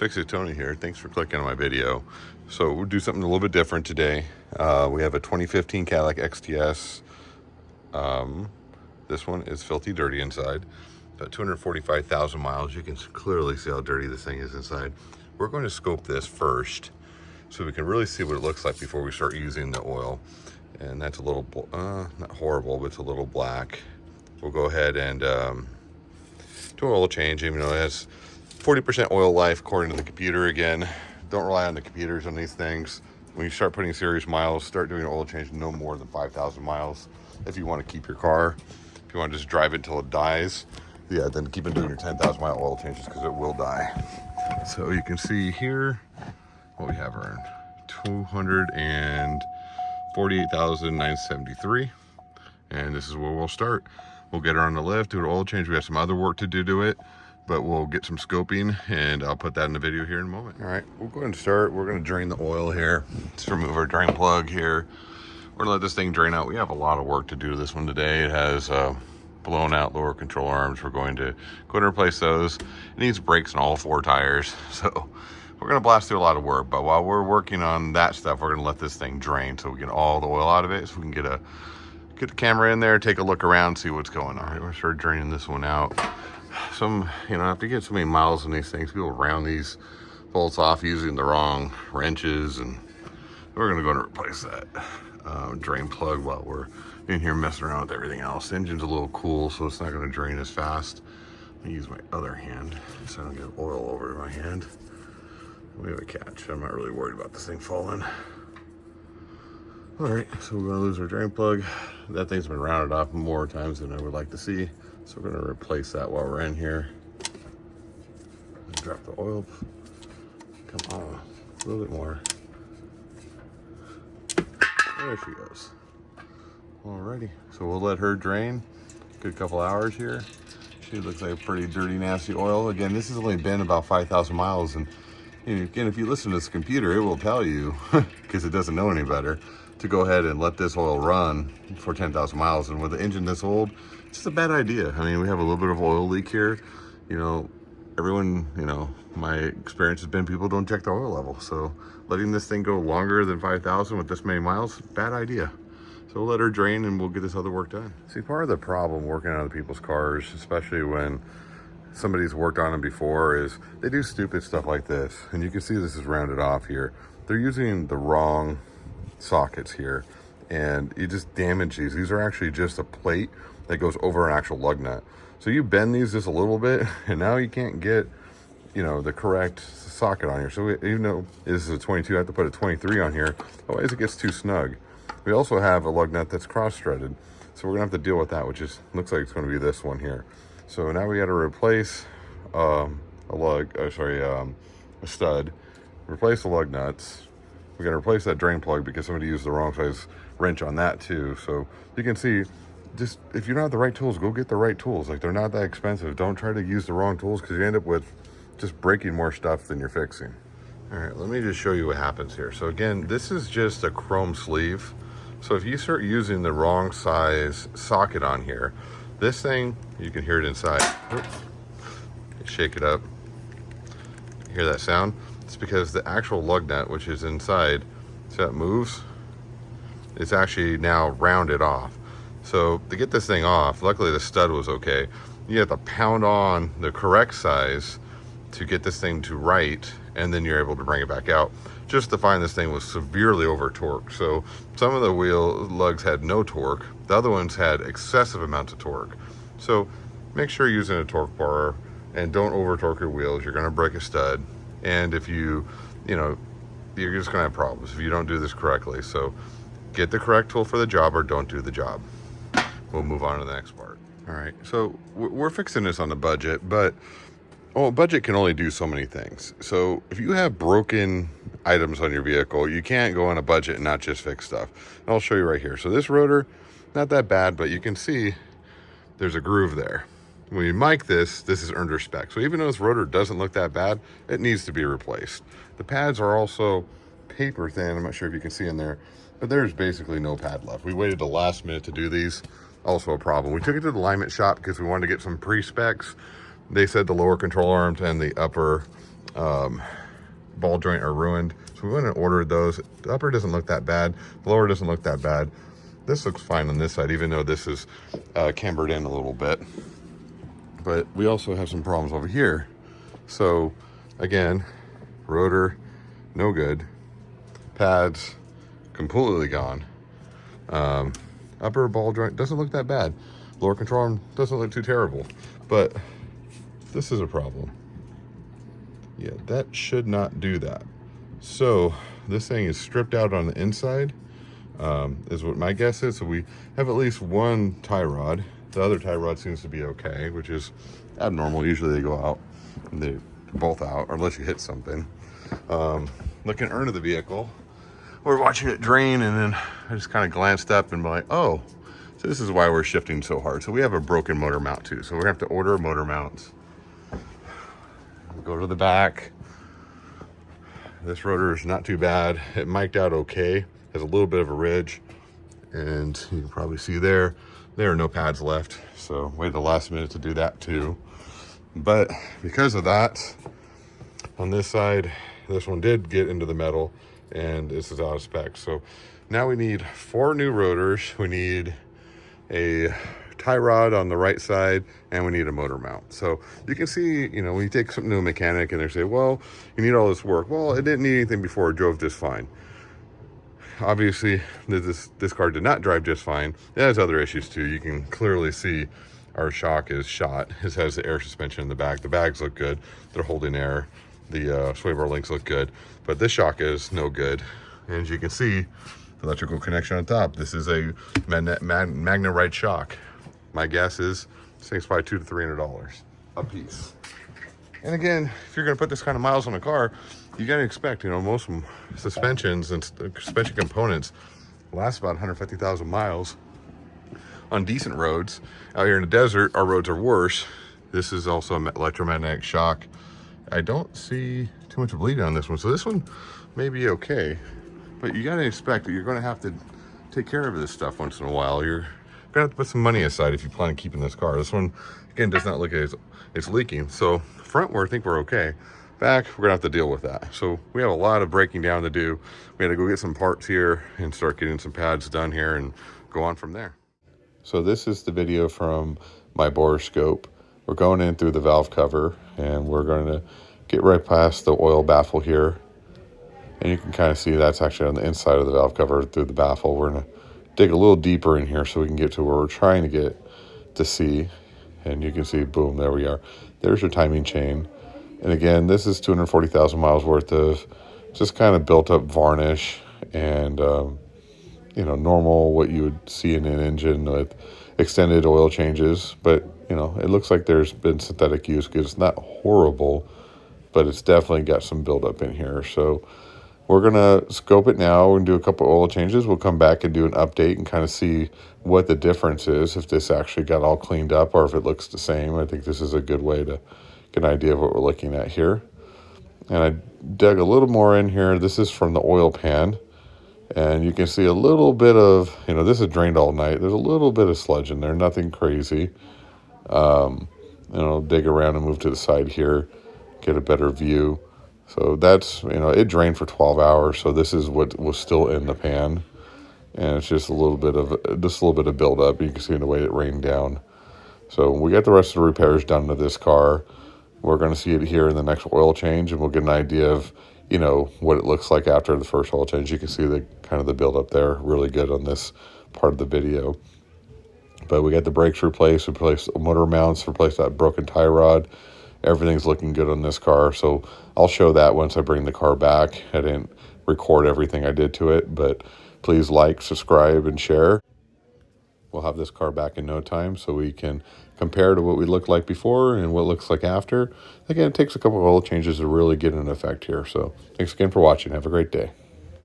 Fix It Tony here. Thanks for clicking on my video. So we'll do something a little bit different today. We have a 2015 Cadillac XTS. This one is filthy dirty inside. About 245,000 miles. You can clearly see how dirty this thing is inside. We're going to scope this first so we can really see what it looks like before we start using the oil. And that's a little, not horrible, but it's a little black. We'll go ahead and do an oil change, even though it has 40% oil life according to the computer. Again, don't rely on the computers on these things. When you start putting serious miles, start doing an oil change no more than 5,000 miles if you want to keep your car. If you want to just drive it until it dies, yeah, then keep on doing your 10,000 mile oil changes because it will die. So you can see here what we have around 248,973, and this is where we'll start. We'll get her on the lift, do an oil change. We have some other work to do to it, but we'll get some scoping, and I'll put that in the video here in a moment. All right, we'll go ahead and start. We're going to drain the oil here. Let's remove our drain plug here. We're going to let this thing drain out. We have a lot of work to do to this one today. It has blown out lower control arms. We're going to go ahead and replace those. It needs brakes on all 4 tires. So we're going to blast through a lot of work, but while we're working on that stuff, we're going to let this thing drain so we get all the oil out of it, so we can get the camera in there, take a look around, see what's going on. All right, we're going to start draining this one out. After you get so many miles on these things, people round these bolts off using the wrong wrenches, and we're going to go and replace that drain plug while we're in here messing around with everything else. The engine's a little cool, so it's not going to drain as fast. Let me use my other hand so I don't get oil over my hand. We have a catch. I'm not really worried about this thing falling. All right, so we're going to lose our drain plug. That thing's been rounded off more times than I would like to see. So we're going to replace that while we're in here. Drop the oil. Come on, a little bit more. There she goes. Alrighty, so we'll let her drain. Good couple hours here. She looks like a pretty dirty, nasty oil. Again, this has only been about 5,000 miles, and again, if you listen to this computer, it will tell you, because it doesn't know any better, to go ahead and let this oil run for 10,000 miles. And with the engine this old, it's just a bad idea. I mean, we have a little bit of oil leak here. Everyone, my experience has been people don't check the oil level. So letting this thing go longer than 5,000 with this many miles, bad idea. So we'll let her drain and we'll get this other work done. See, part of the problem working on other people's cars, especially when somebody's worked on them before, is they do stupid stuff like this. And you can see this is rounded off here. They're using the wrong sockets here, and you just damage these. These are actually just a plate that goes over an actual lug nut. So you bend these just a little bit, and now you can't get, the correct socket on here. So even though this is a 22, I have to put a 23 on here. Otherwise it gets too snug. We also have a lug nut that's cross-threaded. So we're gonna have to deal with that, which looks like it's gonna be this one here. So now we got to replace a stud, replace the lug nuts. We're going to replace that drain plug because somebody used the wrong size wrench on that too. So you can see, just if you don't have the right tools, go get the right tools. Like, they're not that expensive. Don't try to use the wrong tools because you end up with just breaking more stuff than you're fixing. All right, let me just show you what happens here. So again, this is just a chrome sleeve. So if you start using the wrong size socket on here, this thing, you can hear it inside. Oops. Shake it up. You hear that sound? It's because the actual lug nut, which is inside, so it moves, it's actually now rounded off. So to get this thing off, luckily the stud was okay. You have to pound on the correct size to get this thing to right, and then you're able to bring it back out. Just to find this thing was severely over torqued. So some of the wheel lugs had no torque. The other ones had excessive amounts of torque. So make sure you're using a torque bar and don't over torque your wheels. You're gonna break a stud. And if you're just gonna have problems if you don't do this correctly. So get the correct tool for the job or don't do the job. We'll move on to the next part. All right, so we're fixing this on the budget, but budget can only do so many things. So if you have broken items on your vehicle, you can't go on a budget and not just fix stuff. And I'll show you right here. So this rotor, not that bad, but you can see there's a groove there. When you mic this is under spec. So even though this rotor doesn't look that bad, it needs to be replaced. The pads are also paper thin. I'm not sure if you can see in there, but there's basically no pad left. We waited the last minute to do these. Also a problem. We took it to the alignment shop because we wanted to get some pre-specs. They said the lower control arms and the upper ball joint are ruined. So we went and ordered those. The upper doesn't look that bad. The lower doesn't look that bad. This looks fine on this side, even though this is cambered in a little bit. But we also have some problems over here. So again, rotor, no good. Pads, completely gone. Upper ball joint doesn't look that bad. Lower control arm doesn't look too terrible. But this is a problem. Yeah, that should not do that. So this thing is stripped out on the inside, is what my guess is. So we have at least one tie rod. The other tie rod seems to be okay, which is abnormal. Usually they go out and they're both out, or unless you hit something. Looking under the vehicle, we're watching it drain, and then I just kind of glanced up and be like, oh, so this is why we're shifting so hard. So we have a broken motor mount too. So we're gonna have to order motor mounts. Go to the back. This rotor is not too bad. It mic'd out okay. Has a little bit of a ridge, and you can probably see there are no pads left. So waited the last minute to do that too. But because of that, on this side, this one did get into the metal, and this is out of spec. So now we need 4 new rotors. We need a tie rod on the right side, and we need a motor mount. So you can see, you know, when you take something to a mechanic and they say, well, you need all this work. Well, it didn't need anything before. It drove just fine. Obviously, this car did not drive just fine. It has other issues too. You can clearly see our shock is shot. This has the air suspension in the back. The bags look good. They're holding air. The sway bar links look good, but this shock is no good. And as you can see, electrical connection on top. This is a magnet right shock. My guess is this thing's probably $200 to $300 a piece. And again, if you're going to put this kind of miles on a car, you got to expect, you know, most suspensions and suspension components last about 150,000 miles on decent roads. Out here in the desert, our roads are worse. This is also an electromagnetic shock. I don't see too much bleeding on this one, so this one may be okay. But you got to expect that you're going to have to take care of this stuff once in a while. You're going to have to put some money aside if you plan on keeping this car. This one, again, does not look as it's leaking. So front, I think we're okay. Back, we're going to have to deal with that. So we have a lot of breaking down to do. We had to go get some parts here and start getting some pads done here and go on from there. So this is the video from my borescope. We're going in through the valve cover, and we're going to get right past the oil baffle here. And you can kind of see that's actually on the inside of the valve cover through the baffle. We're going to dig a little deeper in here so we can get to where we're trying to get to see. And you can see, boom, there we are. There's your timing chain. And again, this is 240,000 miles worth of just kind of built up varnish and, you know, normal what you would see in an engine with extended oil changes. But, you know, it looks like there's been synthetic use because it's not horrible, but it's definitely got some buildup in here. So we're going to scope it now and do a couple oil changes. We'll come back and do an update and kind of see what the difference is, if this actually got all cleaned up or if it looks the same. I think this is a good way to get an idea of what we're looking at here. And I dug a little more in here. This is from the oil pan. And you can see a little bit of, you know, this is drained all night. There's a little bit of sludge in there, nothing crazy. You know, dig around and move to the side here, get a better view. So that's, you know, it drained for 12 hours. So this is what was still in the pan. And it's just a little bit of buildup. You can see in the way it rained down. So we got the rest of the repairs done to this car. We're going to see it here in the next oil change, and we'll get an idea of, you know, what it looks like after the first oil change. You can see the kind of the buildup there, really good on this part of the video. But we got the brakes replaced, motor mounts, replaced that broken tie rod. Everything's looking good on this car. So I'll show that once I bring the car back. I didn't record everything I did to it, but please like, subscribe, and share. We'll have this car back in no time so we can compare to what we looked like before and what it looks like after. Again, it takes a couple of oil changes to really get an effect here. So thanks again for watching. Have a great day.